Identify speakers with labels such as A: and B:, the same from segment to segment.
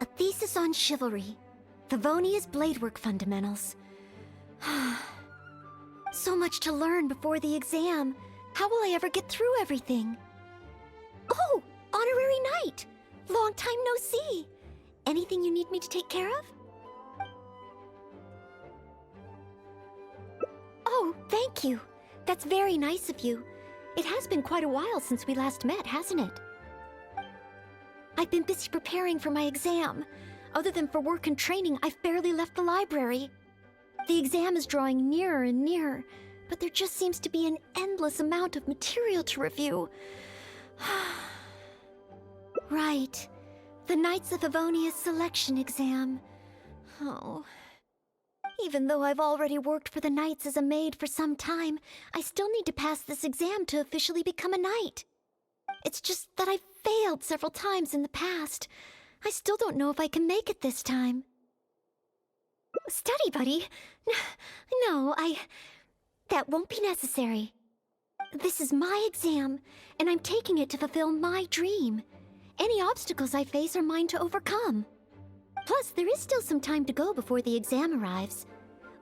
A: A thesis on chivalry. Favonia's bladework fundamentals. So much to learn before the exam. How will I ever get through everything? Oh, honorary knight! Long time no see. Anything you need me to take care of? Oh, thank you. That's very nice of you. It has been quite a while since we last met, hasn't it? I've been busy preparing for my exam. Other than for work and training, I've barely left the library. The exam is drawing nearer and nearer, but there just seems to be an endless amount of material to review. Right. The Knights of Favonia's selection exam. Oh. Even though I've already worked for the Knights as a maid for some time, I still need to pass this exam to officially become a knight. It's just that I've failed several times in the past. I still don't know if I can make it this time. Study buddy? No, that won't be necessary. This is my exam, and I'm taking it to fulfill my dream. Any obstacles I face are mine to overcome. Plus, there is still some time to go before the exam arrives.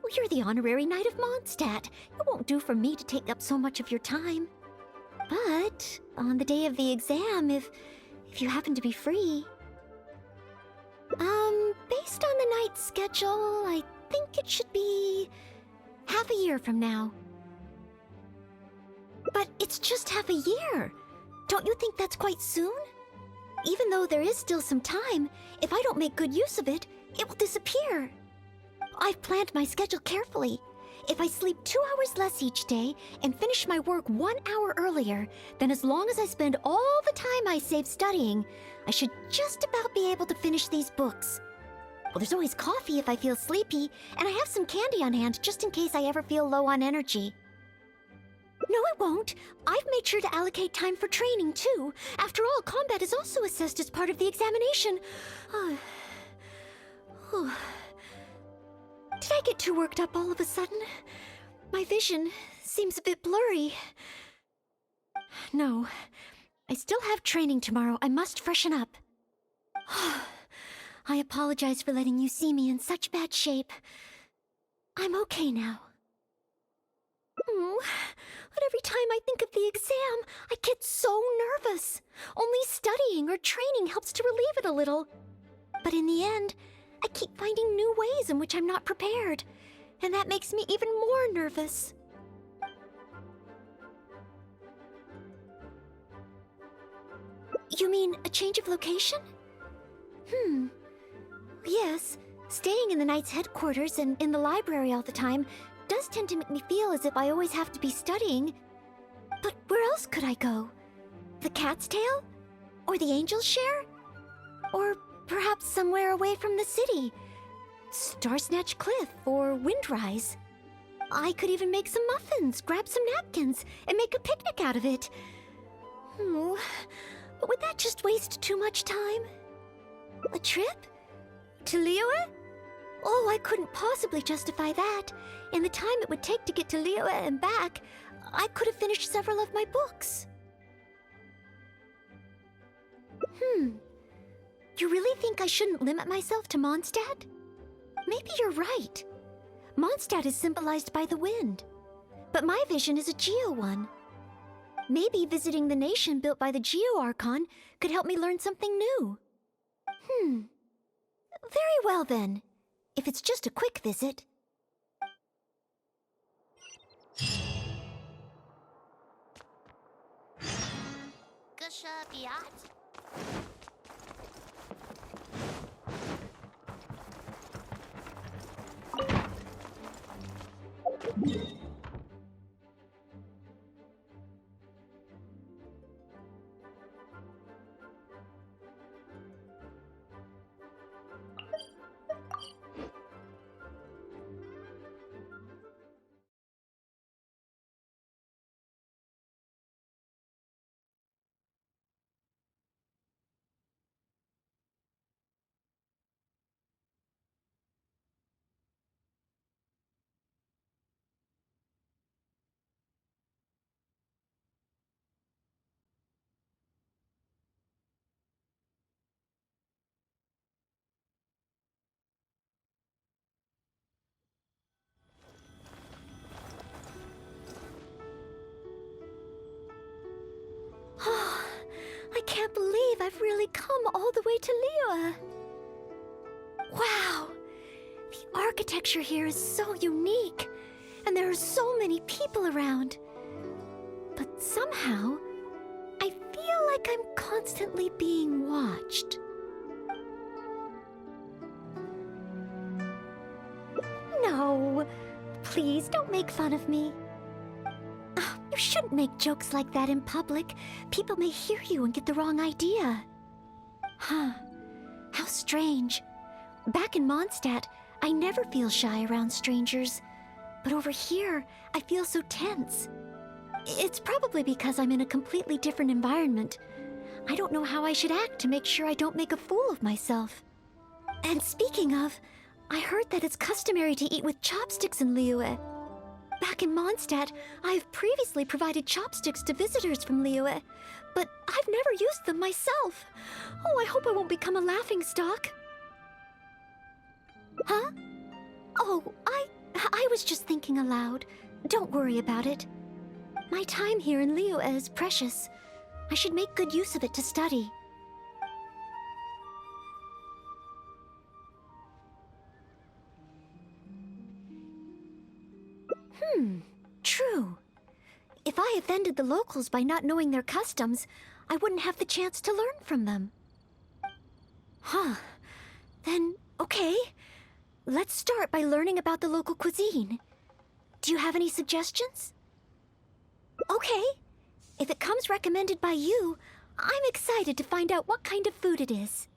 A: Well, you're the honorary knight of Mondstadt. It won't do for me to take up so much of your time. But on the day of the exam, if you happen to be free... based on the night's schedule, I think it should be half a year from now. But it's just half a year. Don't you think that's quite soon? Even though there is still some time, if I don't make good use of it, it will disappear. I've planned my schedule carefully. If I sleep 2 hours less each day and finish my work 1 hour earlier, then as long as I spend all the time I save studying, I should just about be able to finish these books. Well, there's always coffee if I feel sleepy, and I have some candy on hand just in case I ever feel low on energy. No, it won't. I've made sure to allocate time for training, too. After all, combat is also assessed as part of the examination. Did I get too worked up all of a sudden? My vision seems a bit blurry. No, I still have training tomorrow. I must freshen up. I apologize for letting you see me in such bad shape. I'm okay now. But every time I think of the exam, I get so nervous. Only studying or training helps to relieve it a little. But in the end, I keep finding new ways in which I'm not prepared, and that makes me even more nervous. You mean a change of location? Yes, staying in the Knight's headquarters and in the library all the time does tend to make me feel as if I always have to be studying. But where else could I go? The Cat's Tail? Or the Angel's Share? Or perhaps somewhere away from the city? Starsnatch Cliff or Windrise? I could even make some muffins, grab some napkins, and make a picnic out of it. But would that just waste too much time? A trip? To Liyue? Oh, I couldn't possibly justify that. In the time it would take to get to Liyue and back, I could have finished several of my books. You really think I shouldn't limit myself to Mondstadt? Maybe you're right. Mondstadt is symbolized by the wind, but my vision is a Geo one. Maybe visiting the nation built by the Geo Archon could help me learn something new. Very well then, if it's just a quick visit.
B: Gusha Biat.
A: can't believe I've really come all the way to Liyue. Wow! The architecture here is so unique, and there are so many people around. But somehow, I feel like I'm constantly being watched. No, please don't make fun of me. You shouldn't make jokes like that in public. People may hear you and get the wrong idea. Huh. How strange. Back in Mondstadt, I never feel shy around strangers. But over here, I feel so tense. It's probably because I'm in a completely different environment. I don't know how I should act to make sure I don't make a fool of myself. And speaking of, I heard that it's customary to eat with chopsticks in Liyue. Back in Mondstadt, I've previously provided chopsticks to visitors from Liyue, but I've never used them myself. Oh, I hope I won't become a laughingstock. Huh? Oh, I was just thinking aloud. Don't worry about it. My time here in Liyue is precious. I should make good use of it to study. True. If I offended the locals by not knowing their customs, I wouldn't have the chance to learn from them. Huh. Then, okay. Let's start by learning about the local cuisine. Do you have any suggestions? Okay. If it comes recommended by you, I'm excited to find out what kind of food it is.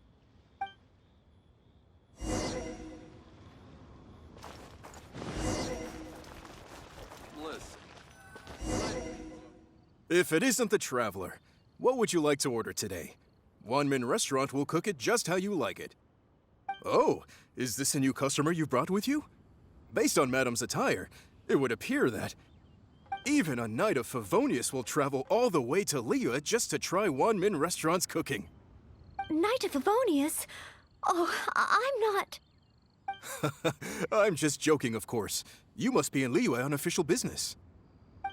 C: If it isn't the Traveler, what would you like to order today? Wanmin Restaurant will cook it just how you like it. Oh, is this a new customer you brought with you? Based on Madam's attire, it would appear that even a Knight of Favonius will travel all the way to Liyue just to try Wanmin Restaurant's cooking.
A: Knight of Favonius? Oh, I'm not...
C: I'm just joking, of course. You must be in Liyue on official business.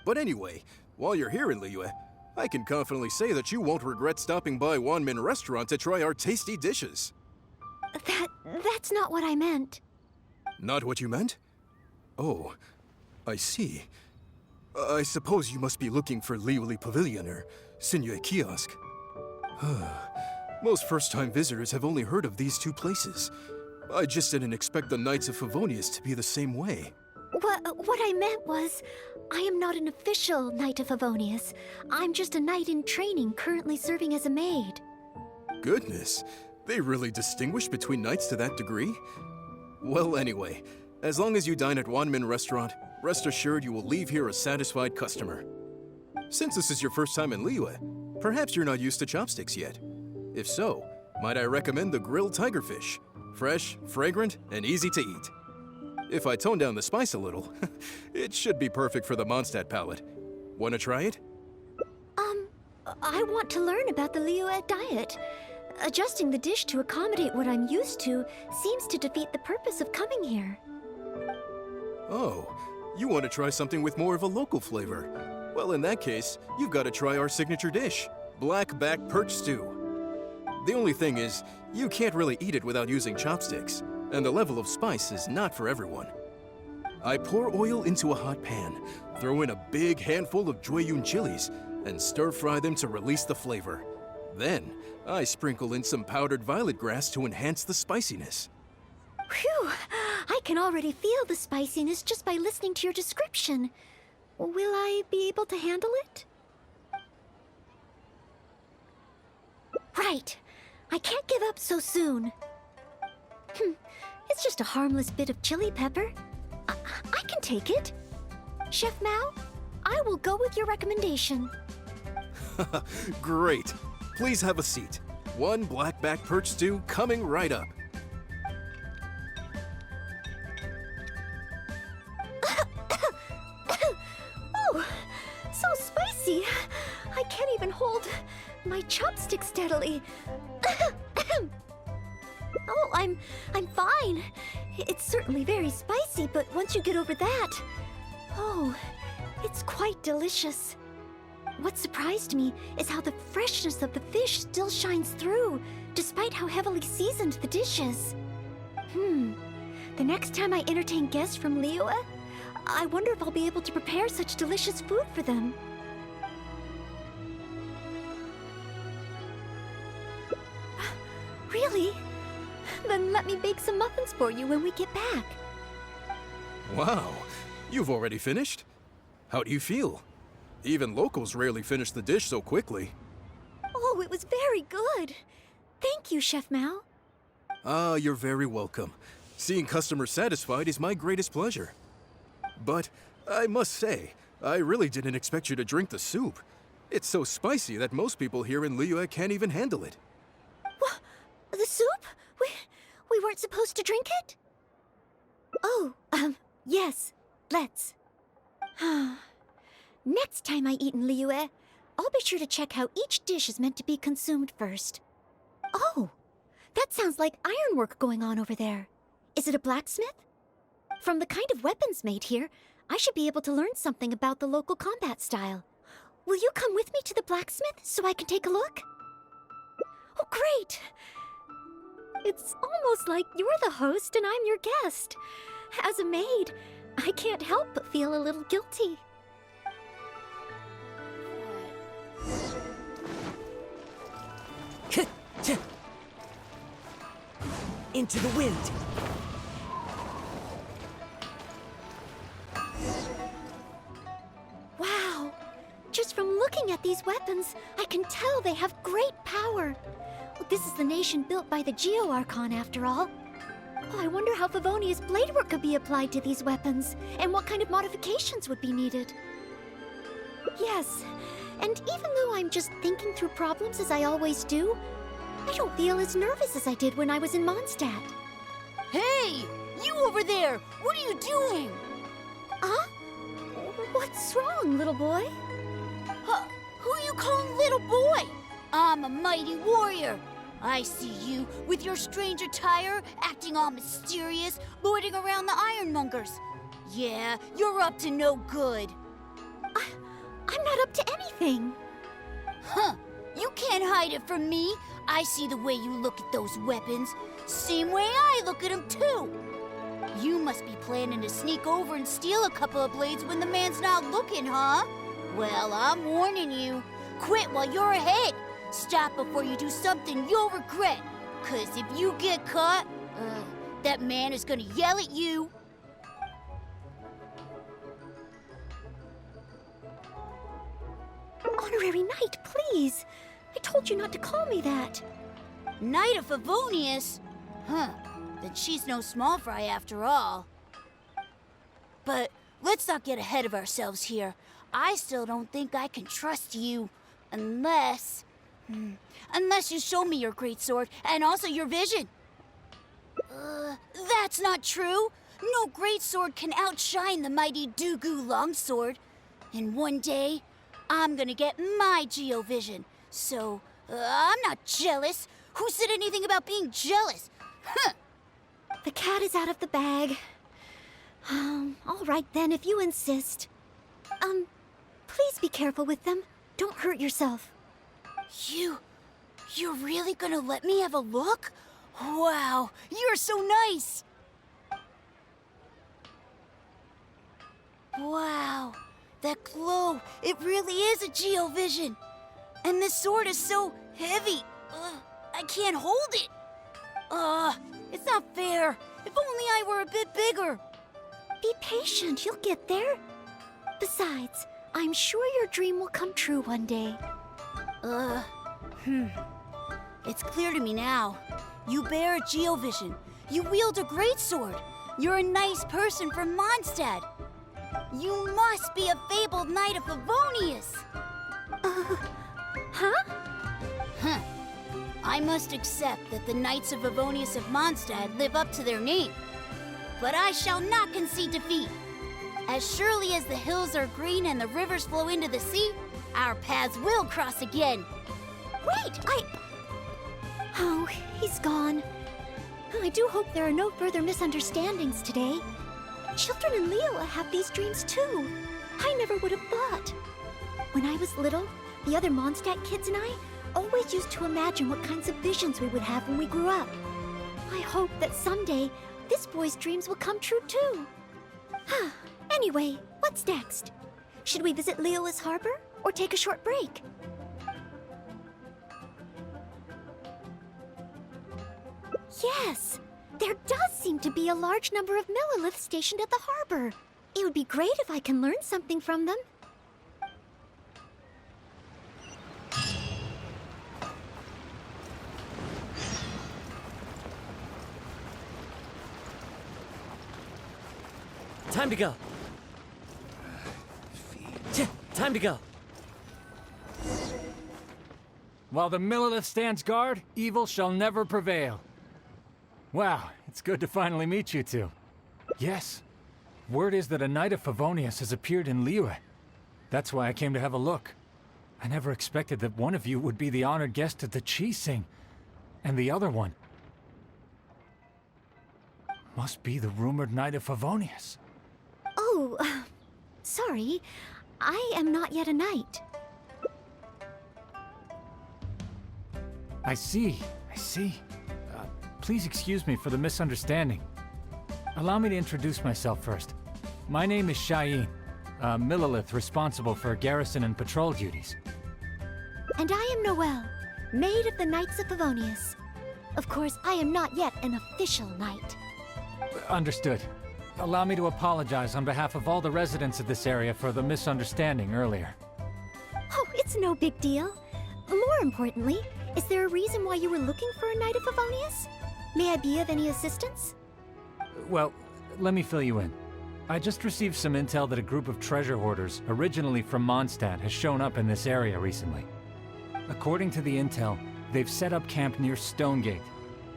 C: But anyway, while you're here in Liyue, I can confidently say that you won't regret stopping by Wanmin Restaurant to try our tasty dishes.
A: That's not what I meant.
C: Not what you meant? Oh, I see. I suppose you must be looking for Liyue Pavilion or Sinye Kiosk. Most first-time visitors have only heard of these two places. I just didn't expect the Knights of Favonius to be the same way.
A: What I meant was, I am not an official Knight of Favonius. I'm just a knight in training currently serving as a maid.
C: Goodness, they really distinguish between knights to that degree? Well, anyway, as long as you dine at Wanmin Restaurant, rest assured you will leave here a satisfied customer. Since this is your first time in Liyue, perhaps you're not used to chopsticks yet. If so, might I recommend the grilled tigerfish? Fresh, fragrant, and easy to eat. If I tone down the spice a little, it should be perfect for the Mondstadt palate. Want to try it?
A: I want to learn about the Liyue diet. Adjusting the dish to accommodate what I'm used to seems to defeat the purpose of coming here.
C: Oh, you want to try something with more of a local flavor? Well, in that case, you've got to try our signature dish, black back perch stew. The only thing is, you can't really eat it without using chopsticks, and the level of spice is not for everyone. I pour oil into a hot pan, throw in a big handful of Jueyun chilies, and stir-fry them to release the flavor. Then, I sprinkle in some powdered violet grass to enhance the spiciness.
A: Phew! I can already feel the spiciness just by listening to your description. Will I be able to handle it? Right. I can't give up so soon. It's just a harmless bit of chili pepper. I can take it. Chef Mao, I will go with your recommendation.
C: Great. Please have a seat. One blackback perch stew coming right up.
A: Oh, so spicy. I can't even hold my chopstick steadily. Oh, I'm fine. It's certainly very spicy, but once you get over that... Oh, it's quite delicious. what surprised me is how the freshness of the fish still shines through, despite how heavily seasoned the dish is. The next time I entertain guests from Liyue, I wonder if I'll be able to prepare such delicious food for them. Really? Then let me bake some muffins for you when we get back.
C: Wow, you've already finished? How do you feel? Even locals rarely finish the dish so quickly.
A: Oh, it was very good. Thank you, Chef Mao.
C: Ah, you're very welcome. Seeing customers satisfied is my greatest pleasure. But I must say, I really didn't expect you to drink the soup. It's so spicy that most people here in Liyue can't even handle it.
A: What? The soup? We weren't supposed to drink it? Oh, yes. Let's. Next time I eat in Liyue, I'll be sure to check how each dish is meant to be consumed first. Oh, that sounds like ironwork going on over there. Is it a blacksmith? From the kind of weapons made here, I should be able to learn something about the local combat style. Will you come with me to the blacksmith so I can take a look? Oh, great! It's almost like you're the host and I'm your guest. As a maid, I can't help but feel a little guilty.
D: Into the wind.
A: Wow! Just from looking at these weapons, I can tell they have great power. This is the nation built by the Geo Archon, after all. Oh, I wonder how Favonia's bladework could be applied to these weapons, and what kind of modifications would be needed. Yes, and even though I'm just thinking through problems as I always do, I don't feel as nervous as I did when I was in Mondstadt.
B: Hey! You over there! What are you doing?
A: Huh? What's wrong, little boy?
B: Who you calling little boy? I'm a mighty warrior. I see you with your strange attire, acting all mysterious, loitering around the ironmongers. Yeah, you're up to no good.
A: I'm not up to anything.
B: Huh. You can't hide it from me. I see the way you look at those weapons. Same way I look at them, too. You must be planning to sneak over and steal a couple of blades when the man's not looking, huh? Well, I'm warning you. Quit while you're ahead. Stop before you do something you'll regret. 'Cause if you get caught, that man is gonna yell at you.
A: Honorary Knight, please. I told you not to call me that.
B: Knight of Favonius? Huh. Then she's no small fry after all. But let's not get ahead of ourselves here. I still don't think I can trust you. Unless you show me your great sword and also your vision. That's not true. No great sword can outshine the mighty Dugu longsword. And one day, I'm gonna get my Geo vision. So, I'm not jealous. Who said anything about being jealous? Huh.
A: The cat is out of the bag. All right then, if you insist. Please be careful with them. Don't hurt yourself.
B: You're really gonna let me have a look? Wow, you're so nice! Wow, that glow, it really is a Geo vision. And this sword is so heavy. I can't hold it. It's not fair. If only I were a bit bigger.
A: Be patient, you'll get there. Besides, I'm sure your dream will come true one day.
B: It's clear to me now. You bear a Geo vision. You wield a great sword. You're a nice person from Mondstadt. You must be a fabled knight of Favonius.
A: Huh?
B: I must accept that the Knights of Favonius of Mondstadt live up to their name. But I shall not concede defeat. As surely as the hills are green and the rivers flow into the sea, our paths will cross again.
A: Wait, Oh, he's gone. I do hope there are no further misunderstandings today. Children in Liyue have these dreams too. I never would have thought. When I was little, the other Mondstadt kids and I always used to imagine what kinds of visions we would have when we grew up. I hope that someday this boy's dreams will come true too. Anyway, what's next? Should we visit Liyue's harbor or take a short break? Yes, there does seem to be a large number of Milliliths stationed at the harbor. It would be great if I can learn something from them.
D: Time to go. Time to go.
E: While the Millilith stands guard, evil shall never prevail. Wow, it's good to finally meet you two. Yes, word is that a Knight of Favonius has appeared in Liyue. That's why I came to have a look. I never expected that one of you would be the honored guest at the Chi-Sing, and the other one must be the rumored Knight of Favonius.
A: Oh, sorry. I am not yet a knight.
E: I see. Please excuse me for the misunderstanding. Allow me to introduce myself first. My name is Shayin, a Millilith responsible for garrison and patrol duties.
A: And I am Noelle, maid of the Knights of Favonius. Of course, I am not yet an official knight.
E: Understood. Allow me to apologize on behalf of all the residents of this area for the misunderstanding earlier.
A: Oh, it's no big deal. More importantly, is there a reason why you were looking for a Knight of Favonius? May I be of any assistance?
E: Well, let me fill you in. I just received some intel that a group of treasure hoarders, originally from Mondstadt, has shown up in this area recently. According to the intel, they've set up camp near Stonegate.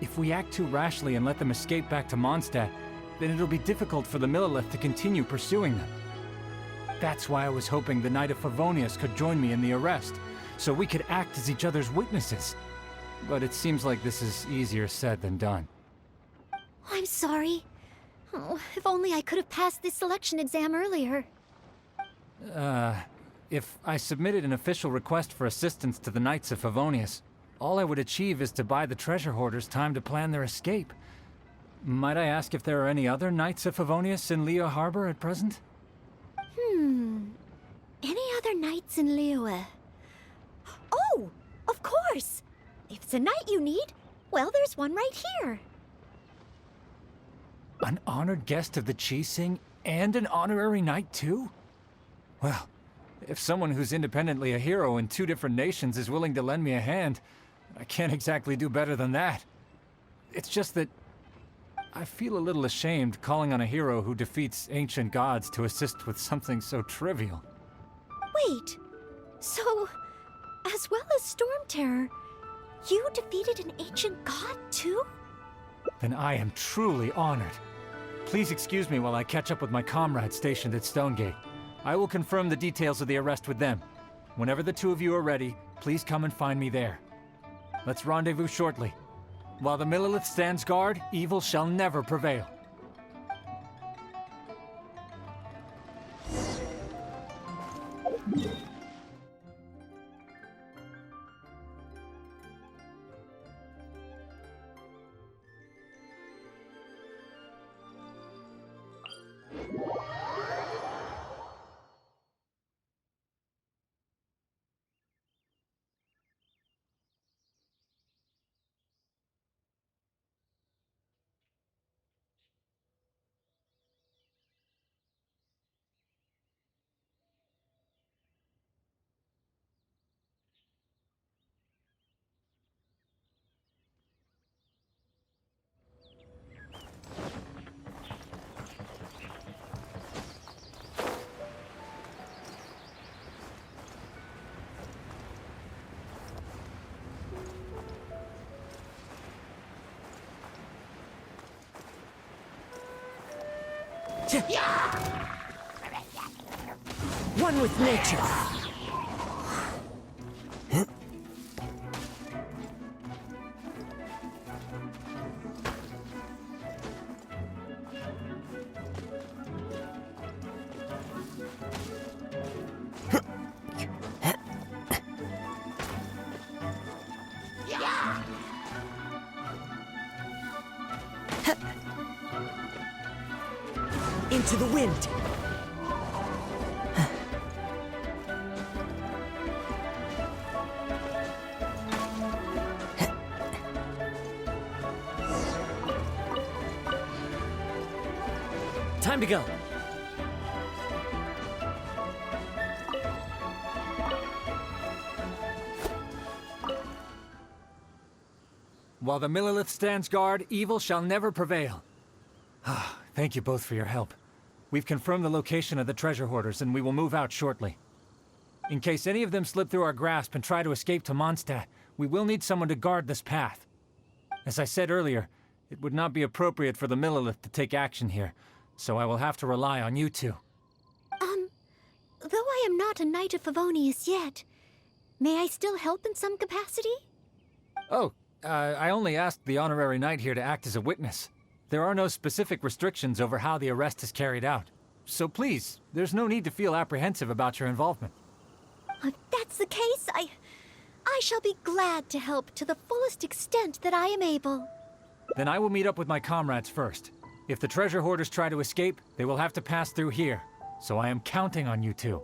E: If we act too rashly and let them escape back to Mondstadt, then it'll be difficult for the Millilith to continue pursuing them. That's why I was hoping the Knight of Favonius could join me in the arrest, so we could act as each other's witnesses. But it seems like this is easier said than done.
A: I'm sorry. Oh, if only I could have passed this selection exam earlier.
E: If I submitted an official request for assistance to the Knights of Favonius, all I would achieve is to buy the treasure hoarders time to plan their escape. Might I ask if there are any other Knights of Favonius in Liyue Harbor at present?
A: Any other knights in Liyue? Oh, of course! If it's a knight you need, well, there's one right here.
E: An honored guest of the Chi-Sing and an honorary knight too? Well, if someone who's independently a hero in two different nations is willing to lend me a hand, I can't exactly do better than that. It's just that I feel a little ashamed calling on a hero who defeats ancient gods to assist with something so trivial.
A: Wait, so, as well as Storm Terror, you defeated an ancient god too?
E: Then I am truly honored. Please excuse me while I catch up with my comrades stationed at Stonegate. I will confirm the details of the arrest with them. Whenever the two of you are ready, please come and find me there. Let's rendezvous shortly. While the Millilith stands guard, evil shall never prevail.
D: One with nature. Into the wind. Time to go.
E: While the Millilith stands guard, evil shall never prevail. Thank you both for your help. We've confirmed the location of the treasure hoarders, and we will move out shortly. In case any of them slip through our grasp and try to escape to Mondstadt, we will need someone to guard this path. As I said earlier, it would not be appropriate for the Millilith to take action here, so I will have to rely on you two.
A: Though I am not a Knight of Favonius yet, may I still help in some capacity?
E: Oh, I only asked the honorary knight here to act as a witness. There are no specific restrictions over how the arrest is carried out. So please, there's no need to feel apprehensive about your involvement.
A: If that's the case, I shall be glad to help to the fullest extent that I am able.
E: Then I will meet up with my comrades first. If the treasure hoarders try to escape, they will have to pass through here. So I am counting on you two.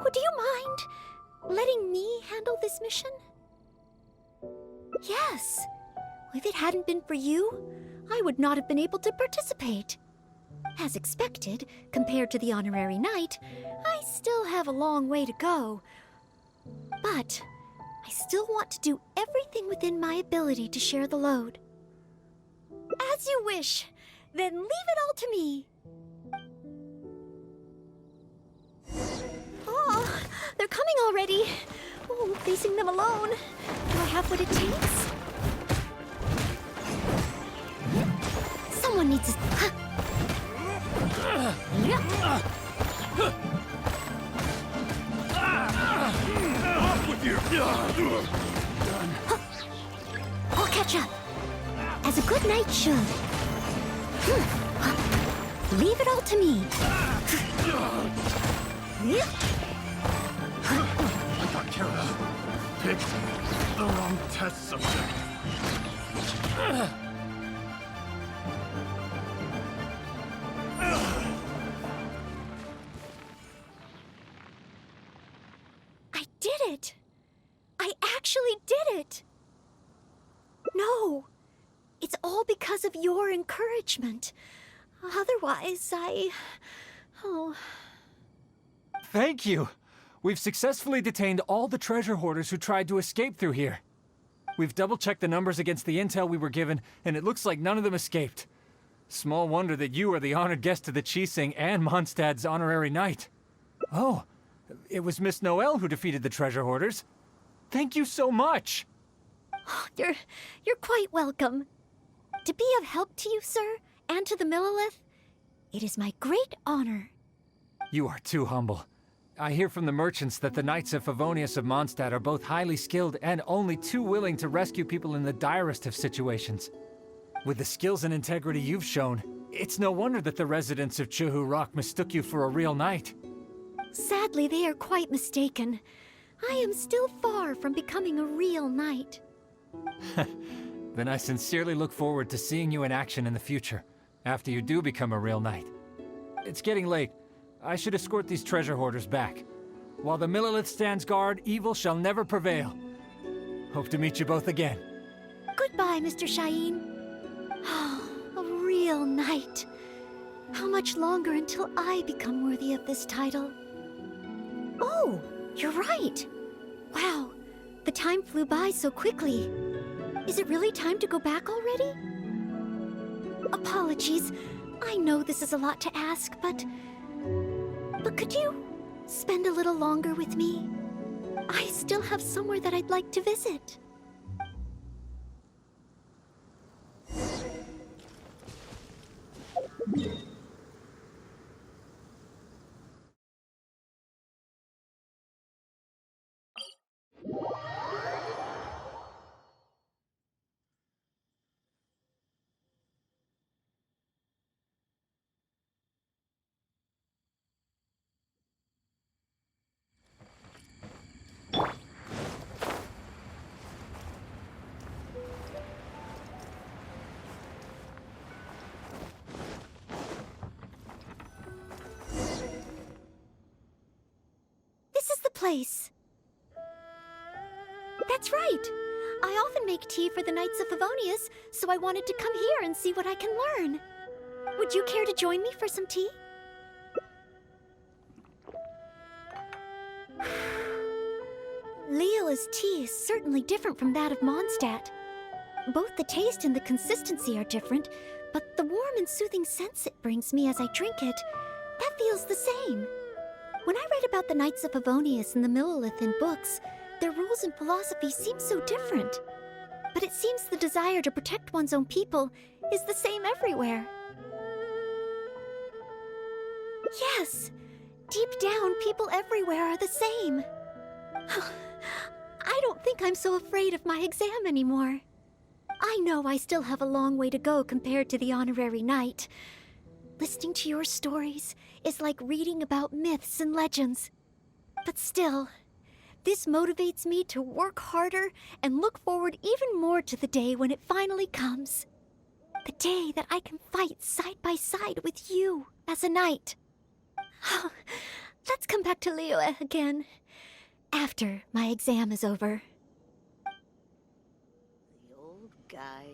A: Would you mind letting me handle this mission? Yes. If it hadn't been for you, I would not have been able to participate. As expected, compared to the honorary knight, I still have a long way to go. But I still want to do everything within my ability to share the load. As you wish. Then leave it all to me. Oh, they're coming already. Oh, facing them alone. Do I have what it takes? Someone needs to...
C: Off with you!
A: I'll catch up. As a good knight should. Leave it all to me.
C: I got careless. Picked the wrong test subject.
A: I did it! I actually did it! No! It's all because of your encouragement. Otherwise, Oh...
E: Thank you! We've successfully detained all the treasure hoarders who tried to escape through here. We've double-checked the numbers against the intel we were given, and it looks like none of them escaped. Small wonder that you are the honored guest of the Qixing and Mondstadt's honorary knight. Oh, it was Miss Noelle who defeated the treasure hoarders. Thank you so much!
A: You're quite welcome. To be of help to you, sir, and to the Millilith, it is my great honor.
E: You are too humble. I hear from the merchants that the Knights of Favonius of Mondstadt are both highly skilled and only too willing to rescue people in the direst of situations. With the skills and integrity you've shown, it's no wonder that the residents of Chuhu Rock mistook you for a real knight.
A: Sadly, they are quite mistaken. I am still far from becoming a real knight.
E: Then I sincerely look forward to seeing you in action in the future, after you do become a real knight. It's getting late. I should escort these treasure hoarders back. While the Millilith stands guard, evil shall never prevail. Hope to meet you both again.
A: Goodbye, Mr. Shaheen. A real knight. How much longer until I become worthy of this title? Oh, you're right. Wow, the time flew by so quickly. Is it really time to go back already? Apologies. I know this is a lot to ask, but could you spend a little longer with me? I still have somewhere that I'd like to visit. place. That's right. I often make tea for the Knights of Favonius, so I wanted to come here and see what I can learn. Would you care to join me for some tea? Leola's tea is certainly different from that of Mondstadt. Both the taste and the consistency are different, but the warm and soothing sense it brings me as I drink it, that feels the same. When I read about the Knights of Favonius and the Millelith in books, their rules and philosophy seem so different. But it seems the desire to protect one's own people is the same everywhere. Yes, deep down, people everywhere are the same. I don't think I'm so afraid of my exam anymore. I know I still have a long way to go compared to the honorary knight. Listening to your stories is like reading about myths and legends. But still, this motivates me to work harder and look forward even more to the day when it finally comes. The day that I can fight side by side with you as a knight. Let's come back to Liyue again, after my exam is over.
B: The old guy.